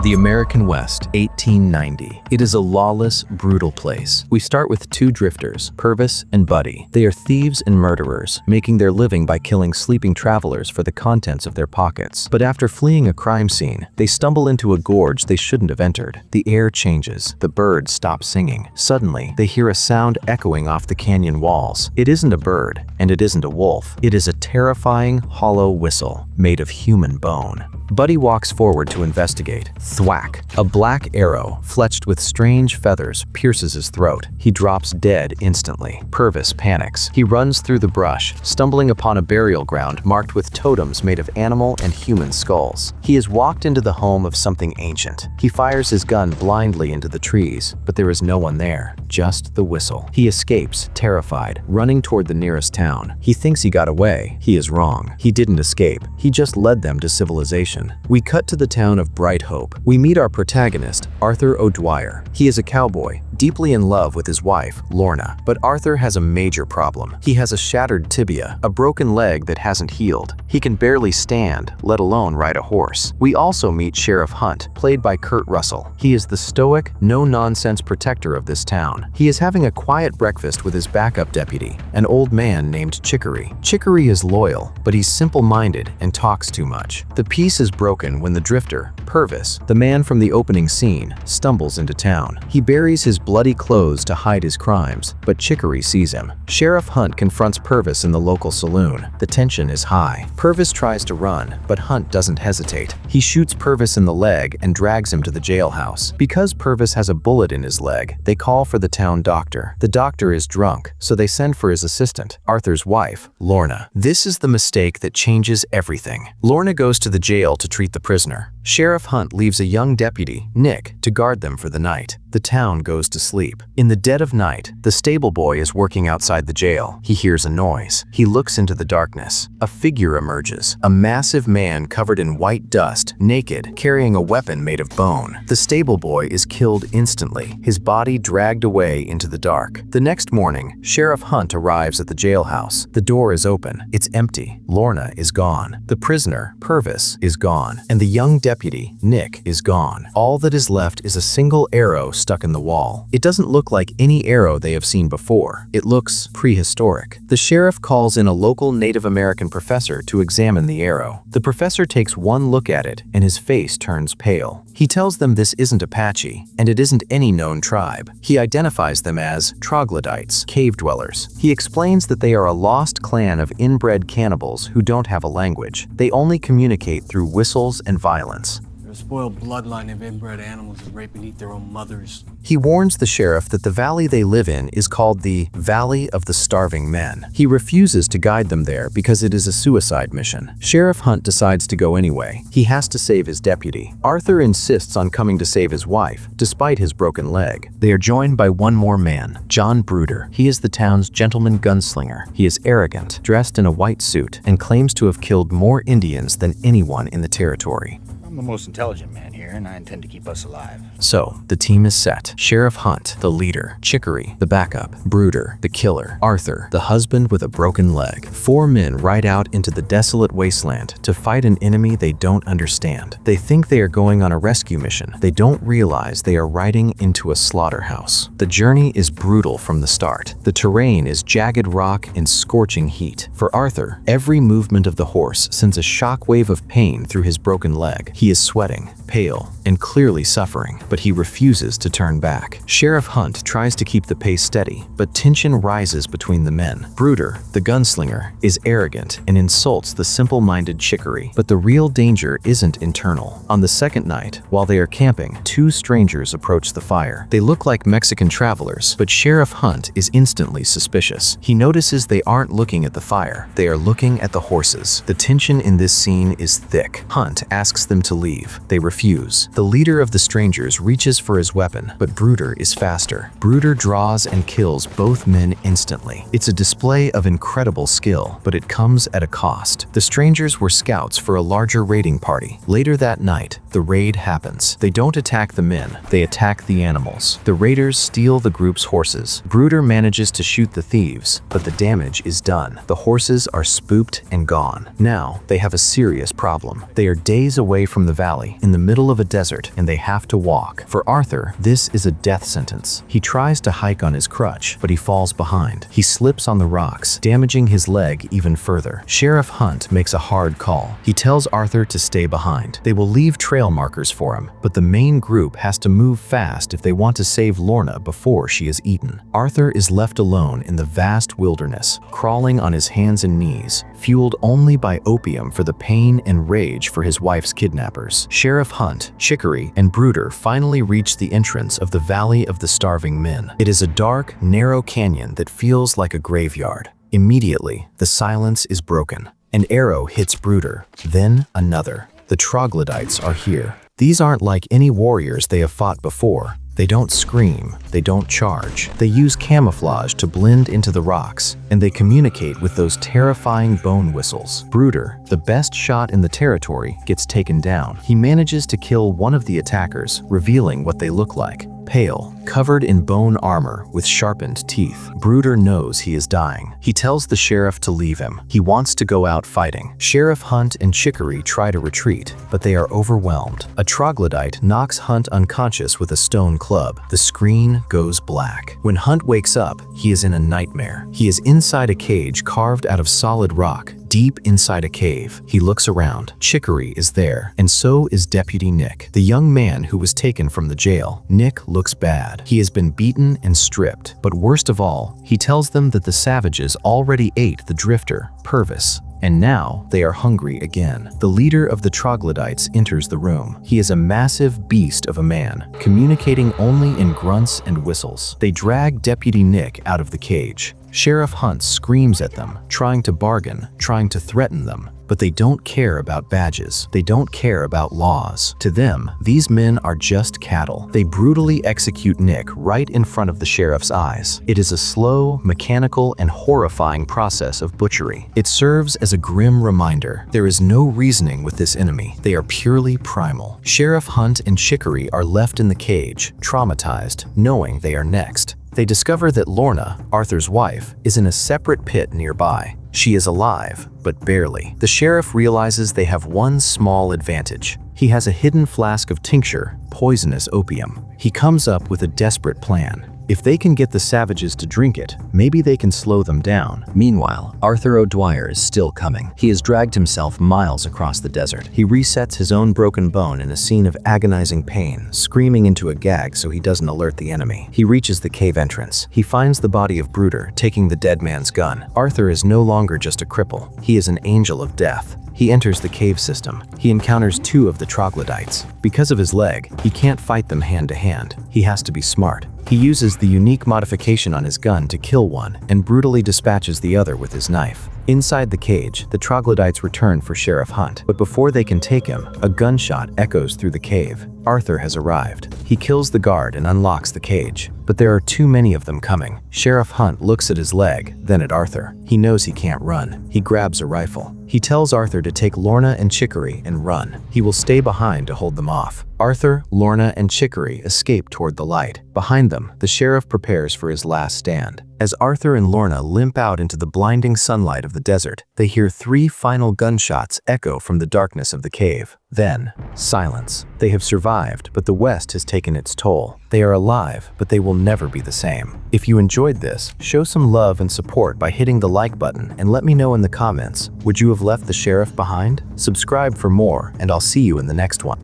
The American West, 1890. It is a lawless, brutal place. We start with two drifters, Purvis and Buddy. They are thieves and murderers, making their living by killing sleeping travelers for the contents of their pockets. But after fleeing a crime scene, they stumble into a gorge they shouldn't have entered. The air changes. The birds stop singing. Suddenly, they hear a sound echoing off the canyon walls. It isn't a bird, and it isn't a wolf. It is a terrifying, hollow whistle made of human bone. Buddy walks forward to investigate. Thwack! A black arrow, fletched with strange feathers, pierces his throat. He drops dead instantly. Purvis panics. He runs through the brush, stumbling upon a burial ground marked with totems made of animal and human skulls. He has walked into the home of something ancient. He fires his gun blindly into the trees, but there is no one there, just the whistle. He escapes, terrified, running toward the nearest town. He thinks he got away. He is wrong. He didn't escape. He just led them to civilization. We cut to the town of Bright Hope. We meet our protagonist, Arthur O'Dwyer. He is a cowboy, deeply in love with his wife, Lorna. But Arthur has a major problem. He has a shattered tibia, a broken leg that hasn't healed. He can barely stand, let alone ride a horse. We also meet Sheriff Hunt, played by Kurt Russell. He is the stoic, no-nonsense protector of this town. He is having a quiet breakfast with his backup deputy, an old man named Chicory. Chicory is loyal, but he's simple-minded and talks too much. The peace is broken when the drifter, Purvis, the man from the opening scene, stumbles into town. He buries his bloody clothes to hide his crimes, but Chicory sees him. Sheriff Hunt confronts Purvis in the local saloon. The tension is high. Purvis tries to run, but Hunt doesn't hesitate. He shoots Purvis in the leg and drags him to the jailhouse. Because Purvis has a bullet in his leg, they call for the town doctor. The doctor is drunk, so they send for his assistant, Arthur's wife, Lorna. This is the mistake that changes everything. Lorna goes to the jail to treat the prisoner. Sheriff Hunt leaves a young deputy, Nick, to guard them for the night. The town goes to sleep. In the dead of night, the stable boy is working outside the jail. He hears a noise. He looks into the darkness. A figure emerges, a massive man covered in white dust, naked, carrying a weapon made of bone. The stable boy is killed instantly, his body dragged away into the dark. The next morning, Sheriff Hunt arrives at the jailhouse. The door is open. It's empty. Lorna is gone. The prisoner, Purvis, is gone, and the young deputy, Nick, is gone. All that is left is a single arrow stuck in the wall. It doesn't look like any arrow they have seen before. It looks prehistoric. The sheriff calls in a local Native American professor to examine the arrow. The professor takes one look at it, and his face turns pale. He tells them this isn't Apache, and it isn't any known tribe. He identifies them as Troglodytes, cave dwellers. He explains that they are a lost clan of inbred cannibals who don't have a language. They only communicate through whistles and violence. A spoiled bloodline of inbred animals that rape and eat their own mothers. He warns the sheriff that the valley they live in is called the Valley of the Starving Men. He refuses to guide them there because it is a suicide mission. Sheriff Hunt decides to go anyway. He has to save his deputy. Arthur insists on coming to save his wife, despite his broken leg. They are joined by one more man, John Bruder. He is the town's gentleman gunslinger. He is arrogant, dressed in a white suit, and claims to have killed more Indians than anyone in the territory. I'm the most intelligent man here, and I intend to keep us alive. So, the team is set. Sheriff Hunt, the leader. Chicory, the backup. Bruder, the killer. Arthur, the husband with a broken leg. 4 men ride out into the desolate wasteland to fight an enemy they don't understand. They think they are going on a rescue mission. They don't realize they are riding into a slaughterhouse. The journey is brutal from the start. The terrain is jagged rock and scorching heat. For Arthur, every movement of the horse sends a shockwave of pain through his broken leg. He is sweating, pale, and clearly suffering, but he refuses to turn back. Sheriff Hunt tries to keep the pace steady, but tension rises between the men. Bruder, the gunslinger, is arrogant and insults the simple-minded Chicory, but the real danger isn't internal. On the second night, while they are camping, 2 strangers approach the fire. They look like Mexican travelers, but Sheriff Hunt is instantly suspicious. He notices they aren't looking at the fire. They are looking at the horses. The tension in this scene is thick. Hunt asks them to leave. They refuse. The leader of the strangers reaches for his weapon, but Bruder is faster. Bruder draws and kills both men instantly. It's a display of incredible skill, but it comes at a cost. The strangers were scouts for a larger raiding party. Later that night, the raid happens. They don't attack attack the men, they attack the animals. The raiders steal the group's horses. Bruder manages to shoot the thieves, but the damage is done. The horses are spooked and gone. Now, they have a serious problem. They are days away from the valley, in the middle of a desert, and they have to walk. For Arthur, this is a death sentence. He tries to hike on his crutch, but he falls behind. He slips on the rocks, damaging his leg even further. Sheriff Hunt makes a hard call. He tells Arthur to stay behind. They will leave trail markers for him, but the main group has to move fast if they want to save Lorna before she is eaten. Arthur is left alone in the vast wilderness, crawling on his hands and knees, fueled only by opium for the pain and rage for his wife's kidnappers. Sheriff Hunt, Chicory, and Bruder finally reach the entrance of the Valley of the Starving Men. It is a dark, narrow canyon that feels like a graveyard. Immediately, the silence is broken. An arrow hits Bruder, then another. The Troglodytes are here. These aren't like any warriors they have fought before. They don't scream, they don't charge. They use camouflage to blend into the rocks, and they communicate with those terrifying bone whistles. Bruder, the best shot in the territory, gets taken down. He manages to kill one of the attackers, revealing what they look like. Pale, covered in bone armor with sharpened teeth. Bruder knows he is dying. He tells the sheriff to leave him. He wants to go out fighting. Sheriff Hunt and Chicory try to retreat, but they are overwhelmed. A troglodyte knocks Hunt unconscious with a stone club. The screen goes black. When Hunt wakes up, he is in a nightmare. He is inside a cage carved out of solid rock, deep inside a cave. He looks around. Chicory is there, and so is Deputy Nick, the young man who was taken from the jail. Nick looks bad. He has been beaten and stripped, but worst of all, he tells them that the savages already ate the drifter, Purvis, and now they are hungry again. The leader of the Troglodytes enters the room. He is a massive beast of a man, communicating only in grunts and whistles. They drag Deputy Nick out of the cage. Sheriff Hunt screams at them, trying to bargain, trying to threaten them. But they don't care about badges. They don't care about laws. To them, these men are just cattle. They brutally execute Nick right in front of the sheriff's eyes. It is a slow, mechanical, and horrifying process of butchery. It serves as a grim reminder. There is no reasoning with this enemy. They are purely primal. Sheriff Hunt and Chicory are left in the cage, traumatized, knowing they are next. They discover that Lorna, Arthur's wife, is in a separate pit nearby. She is alive, but barely. The sheriff realizes they have one small advantage. He has a hidden flask of tincture, poisonous opium. He comes up with a desperate plan. If they can get the savages to drink it, maybe they can slow them down. Meanwhile, Arthur O'Dwyer is still coming. He has dragged himself miles across the desert. He resets his own broken bone in a scene of agonizing pain, screaming into a gag so he doesn't alert the enemy. He reaches the cave entrance. He finds the body of Bruder, taking the dead man's gun. Arthur is no longer just a cripple. He is an angel of death. He enters the cave system. He encounters two of the Troglodytes. Because of his leg, he can't fight them hand to hand. He has to be smart. He uses the unique modification on his gun to kill one and brutally dispatches the other with his knife. Inside the cage, the Troglodytes return for Sheriff Hunt, but before they can take him, a gunshot echoes through the cave. Arthur has arrived. He kills the guard and unlocks the cage, but there are too many of them coming. Sheriff Hunt looks at his leg, then at Arthur. He knows he can't run. He grabs a rifle. He tells Arthur to take Lorna and Chicory and run. He will stay behind to hold them off. Arthur, Lorna, and Chicory escape toward the light. Behind them, the sheriff prepares for his last stand. As Arthur and Lorna limp out into the blinding sunlight of the desert, they hear 3 final gunshots echo from the darkness of the cave. Then, silence. They have survived, but the West has taken its toll. They are alive, but they will never be the same. If you enjoyed this, show some love and support by hitting the like button and let me know in the comments, would you have left the sheriff behind? Subscribe for more, and I'll see you in the next one.